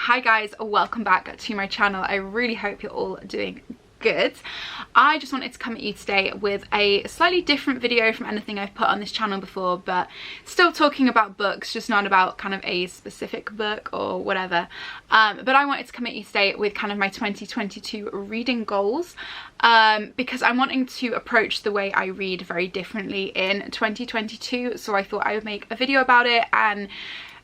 Hi guys, welcome back to my channel. I really hope you're all doing good. I just wanted to come at you today with a slightly different video from anything I've put on this channel before, but still talking about books, just not about kind of a specific book or whatever. But I wanted to come at you today with kind of my 2022 reading goals, because I'm wanting to approach the way I read very differently in 2022. So I thought I would make a video about it and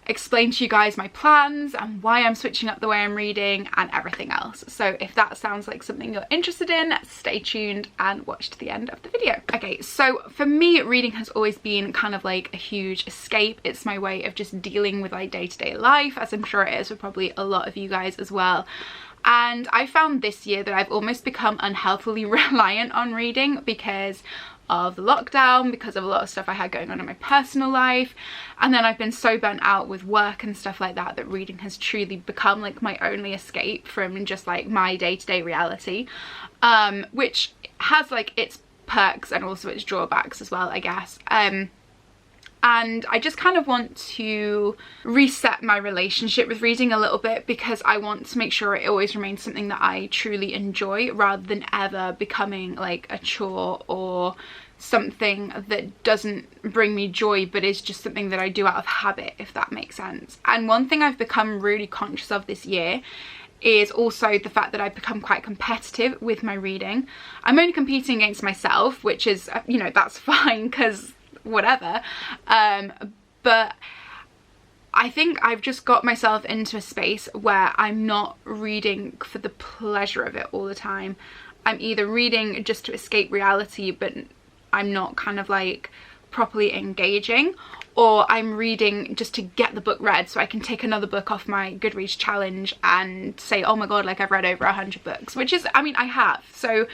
explain to you guys my plans and why I'm switching up the way I'm reading and everything else. So if that sounds like something you're interested in, stay tuned and watch to the end of the video. Okay, so for me, reading has always been kind of like a huge escape. It's my way of just dealing with like day-to-day life, as I'm sure it is for probably a lot of you guys as well. And I found this year that I've almost become unhealthily reliant on reading because of the lockdown, because of a lot of stuff I had going on in my personal life, and then I've been so burnt out with work and stuff like that that reading has truly become like my only escape from just like my day-to-day reality, which has like its perks and also its drawbacks as well, I guess. And I just kind of want to reset my relationship with reading a little bit, because I want to make sure it always remains something that I truly enjoy, rather than ever becoming like a chore or something that doesn't bring me joy, but is just something that I do out of habit, if that makes sense. And one thing I've become really conscious of this year is also the fact that I've become quite competitive with my reading. I'm only competing against myself, which is, you know, that's fine, because whatever, but I think I've just got myself into a space where I'm not reading for the pleasure of it all the time. I'm either reading just to escape reality, but I'm not kind of like properly engaging, or I'm reading just to get the book read so I can take another book off my Goodreads challenge and say, oh my god, like I've read over 100 books, which is, I mean, I have. So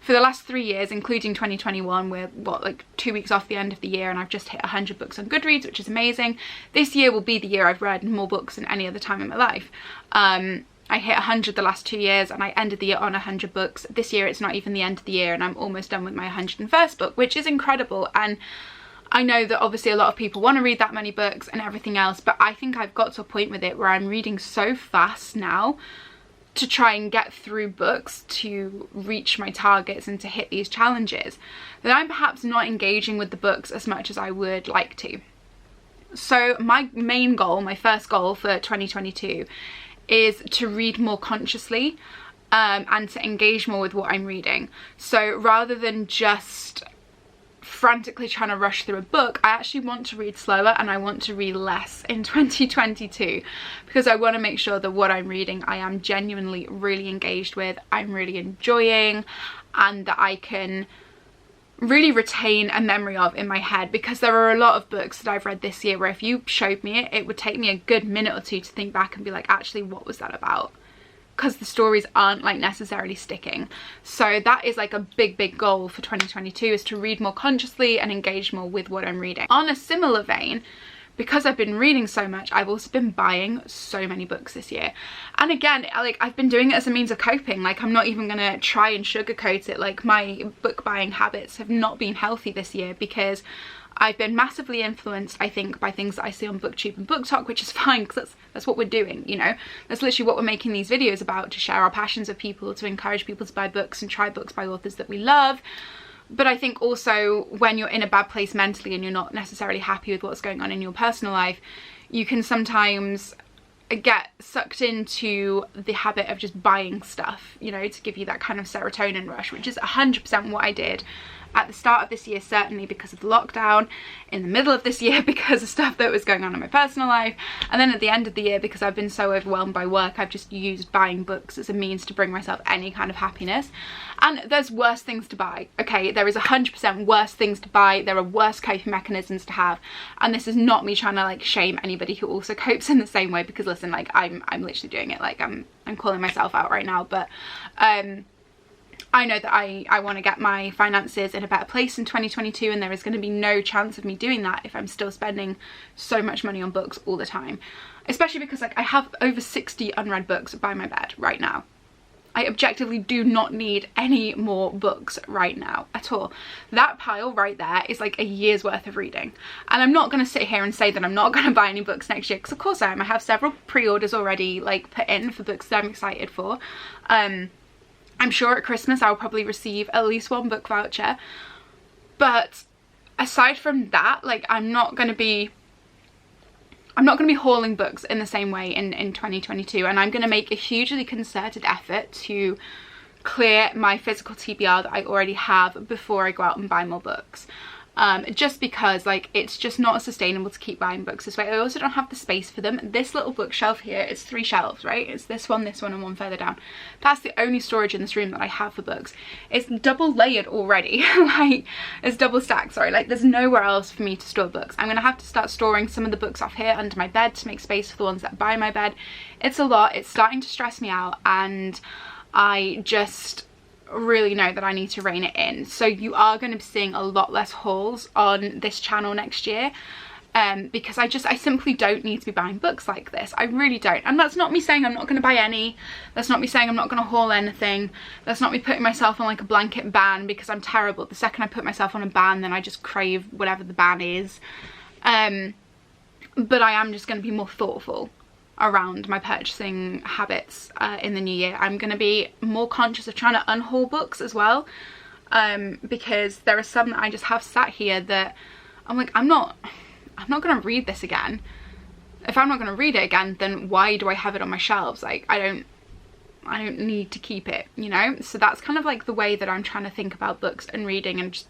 for the last 3 years, including 2021, we're what, like 2 weeks off the end of the year, and I've just hit 100 books on Goodreads, which is amazing. This year will be the year I've read more books than any other time in my life. I hit 100 the last 2 years, and I ended the year on 100 books. This year it's not even the end of the year, and I'm almost done with my 101st book, which is incredible. And I know that obviously a lot of people want to read that many books and everything else, but I think I've got to a point with it where I'm reading so fast now to try and get through books to reach my targets and to hit these challenges, that I'm perhaps not engaging with the books as much as I would like to. So my main goal, my first goal for 2022, is to read more consciously, and to engage more with what I'm reading. So rather than just frantically trying to rush through a book, I actually want to read slower, and I want to read less in 2022, because I want to make sure that what I'm reading I am genuinely really engaged with, I'm really enjoying, and that I can really retain a memory of in my head. Because there are a lot of books that I've read this year where if you showed me it, it would take me a good minute or two to think back and be like, actually, what was that about? Because the stories aren't like necessarily sticking. So that is like a big goal for 2022, is to read more consciously and engage more with what I'm reading. On a similar vein, because I've been reading so much, I've also been buying so many books this year. And again, like, I've been doing it as a means of coping. Like, I'm not even gonna try and sugarcoat it. Like, my book buying habits have not been healthy this year, because I've been massively influenced, I think, by things that I see on Booktube and Booktok, which is fine, because that's what we're doing, you know? That's literally what we're making these videos about, to share our passions with people, to encourage people to buy books and try books by authors that we love. But I think also when you're in a bad place mentally and you're not necessarily happy with what's going on in your personal life, you can sometimes get sucked into the habit of just buying stuff, you know, to give you that kind of serotonin rush, which is 100% what I did at the start of this year, certainly because of the lockdown, in the middle of this year because of stuff that was going on in my personal life, and then at the end of the year because I've been so overwhelmed by work, I've just used buying books as a means to bring myself any kind of happiness. And there's worse things to buy, okay? There is 100% worse things to buy. There are worse coping mechanisms to have, and this is not me trying to like shame anybody who also copes in the same way, because listen, like I'm literally doing it, like I'm calling myself out right now, but I know that I want to get my finances in a better place in 2022, and there is going to be no chance of me doing that if I'm still spending so much money on books all the time. Especially because like I have over 60 unread books by my bed right now. I objectively do not need any more books right now at all. That pile right there is like a year's worth of reading. And I'm not going to sit here and say that I'm not going to buy any books next year, because of course I am. I have several pre-orders already like put in for books that I'm excited for. I'm sure at Christmas I'll probably receive at least one book voucher. But aside from that, like I'm not going to be hauling books in the same way in 2022, and I'm going to make a hugely concerted effort to clear my physical TBR that I already have before I go out and buy more books. Just because like it's just not sustainable to keep buying books this way. I also don't have the space for them. This little bookshelf here is 3 shelves, right? It's this one, and one further down. That's the only storage in this room that I have for books. It's double layered already. Like it's double stacked, sorry. Like there's nowhere else for me to store books. I'm gonna have to start storing some of the books off here under my bed to make space for the ones that are by my bed. It's a lot. It's starting to stress me out, and I just really know that I need to rein it in. So you are going to be seeing a lot less hauls on this channel next year, because I simply don't need to be buying books like this. I really don't. And that's not me saying I'm not going to buy any. That's not me saying I'm not going to haul anything. That's not me putting myself on like a blanket ban, because I'm terrible. The second I put myself on a ban, then I just crave whatever the ban is. But I am just going to be more thoughtful around my purchasing habits in the new year. I'm going to be more conscious of trying to unhaul books as well, because there are some that I just have sat here that I'm like, I'm not going to read this again. If I'm not going to read it again, then why do I have it on my shelves? Like I don't need to keep it, you know? So that's kind of like the way that I'm trying to think about books and reading, and just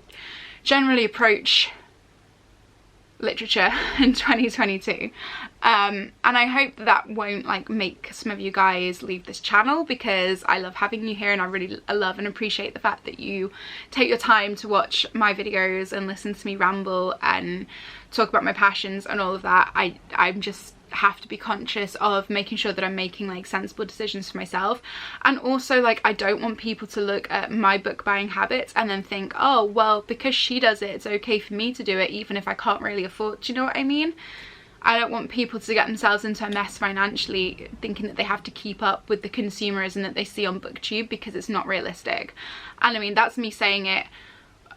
generally approach literature in 2022. And I hope that won't like make some of you guys leave this channel, because I love having you here, and I really love and appreciate the fact that you take your time to watch my videos and listen to me ramble and talk about my passions and all of that. I'm just have to be conscious of making sure that I'm making like sensible decisions for myself. And also like I don't want people to look at my book buying habits and then think, oh well, because she does it, it's okay for me to do it even if I can't really afford. Do you know what I mean? I don't want people to get themselves into a mess financially thinking that they have to keep up with the consumerism that they see on Booktube, because it's not realistic. And I mean, that's me saying it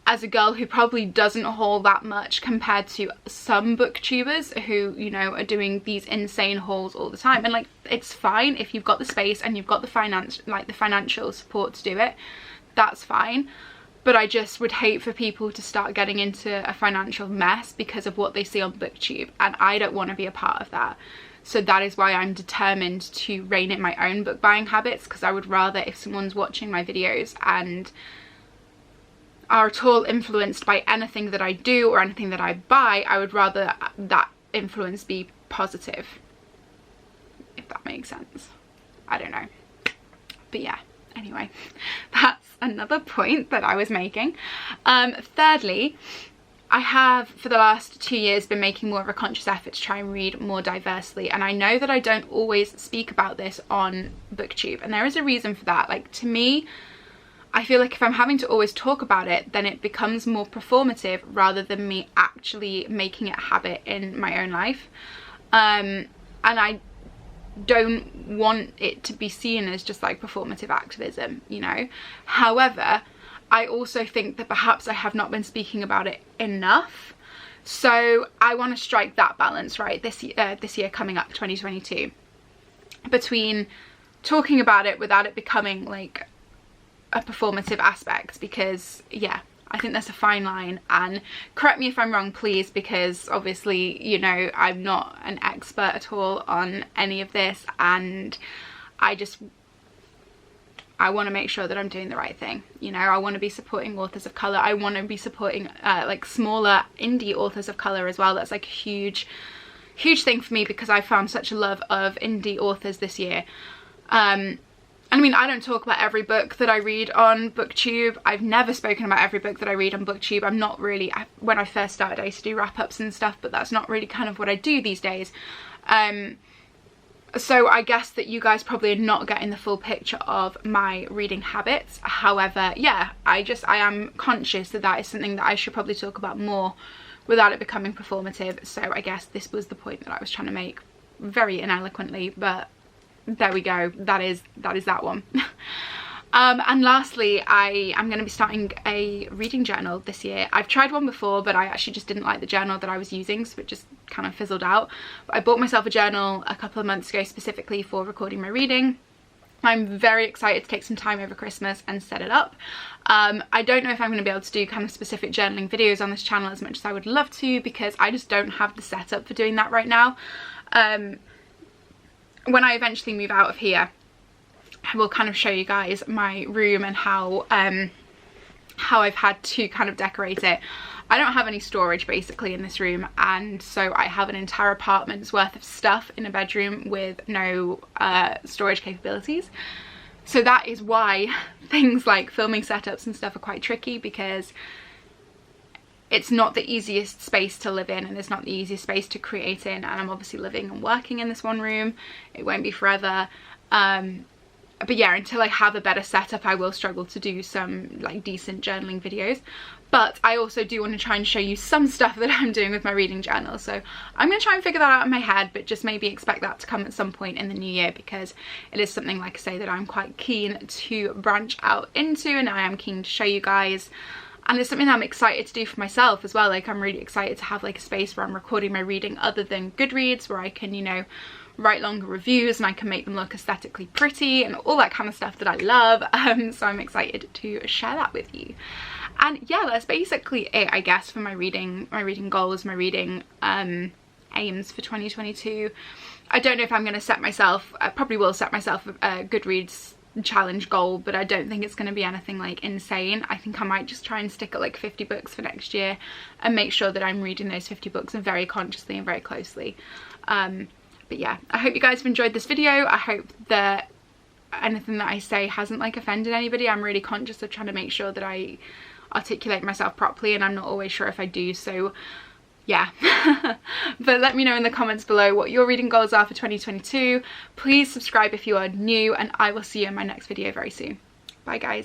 as a girl who probably doesn't haul that much compared to some booktubers who, you know, are doing these insane hauls all the time. And like, it's fine if you've got the space and you've got the financial support to do it, that's fine. But I just would hate for people to start getting into a financial mess because of what they see on Booktube, and I don't want to be a part of that. So that is why I'm determined to rein in my own book buying habits, because I would rather, if someone's watching my videos and are at all influenced by anything that I do or anything that I buy, I would rather that influence be positive, if that makes sense. I don't know. But yeah, anyway, that's another point that I was making. Thirdly, I have for the last 2 years been making more of a conscious effort to try and read more diversely, and I know that I don't always speak about this on Booktube, and there is a reason for that. Like, to me, I feel like if I'm having to always talk about it, then it becomes more performative rather than me actually making it a habit in my own life. And I don't want it to be seen as just like performative activism, you know. However, I also think that perhaps I have not been speaking about it enough. So I want to strike that balance, right, this year coming up, 2022, between talking about it without it becoming like a performative aspect, because yeah, I think there's a fine line, and correct me if I'm wrong please, because obviously, you know, I'm not an expert at all on any of this, and I want to make sure that I'm doing the right thing. You know, I want to be supporting authors of colour. I want to be supporting like smaller indie authors of colour as well. That's like a huge thing for me, because I found such a love of indie authors this year. I mean, I don't talk about every book that I read on Booktube. I've never spoken about every book that I read on Booktube. I'm not really, when I first started I used to do wrap-ups and stuff, but that's not really kind of what I do these days. So I guess that you guys probably are not getting the full picture of my reading habits. However, yeah, I am conscious that that is something that I should probably talk about more without it becoming performative. So I guess this was the point that I was trying to make, very ineloquently, but there we go. That is that one. And lastly, I am going to be starting a reading journal this year. I've tried one before, but I actually just didn't like the journal that I was using, so it just kind of fizzled out. But I bought myself a journal a couple of months ago specifically for recording my reading. I'm very excited to take some time over Christmas and set it up. I don't know if I'm going to be able to do kind of specific journaling videos on this channel as much as I would love to, because I just don't have the setup for doing that right now. When I eventually move out of here, I will kind of show you guys my room and how I've had to kind of decorate it. I don't have any storage basically in this room, and so I have an entire apartment's worth of stuff in a bedroom with no storage capabilities. So that is why things like filming setups and stuff are quite tricky, because it's not the easiest space to live in, and it's not the easiest space to create in, and I'm obviously living and working in this one room. It won't be forever. But yeah, until I have a better setup, I will struggle to do some like decent journaling videos. But I also do want to try and show you some stuff that I'm doing with my reading journal, so I'm going to try and figure that out in my head, but just maybe expect that to come at some point in the new year, because it is something, like I say, that I'm quite keen to branch out into, and I am keen to show you guys. And it's something that I'm excited to do for myself as well. Like, I'm really excited to have like a space where I'm recording my reading other than Goodreads, where I can, you know, write longer reviews and I can make them look aesthetically pretty and all that kind of stuff that I love. So I'm excited to share that with you. And yeah, that's basically it, I guess, for my reading goals, my reading aims for 2022. I don't know if I'm going to set myself, I probably will set myself a Goodreads challenge goal, but I don't think it's going to be anything like insane. I think I might just try and stick at like 50 books for next year and make sure that I'm reading those 50 books and very consciously and very closely. But yeah, I hope you guys have enjoyed this video. I hope that anything that I say hasn't like offended anybody. I'm really conscious of trying to make sure that I articulate myself properly, and I'm not always sure if I do, so yeah. But let me know in the comments below what your reading goals are for 2022. Please subscribe if you are new, and I will see you in my next video very soon. Bye guys.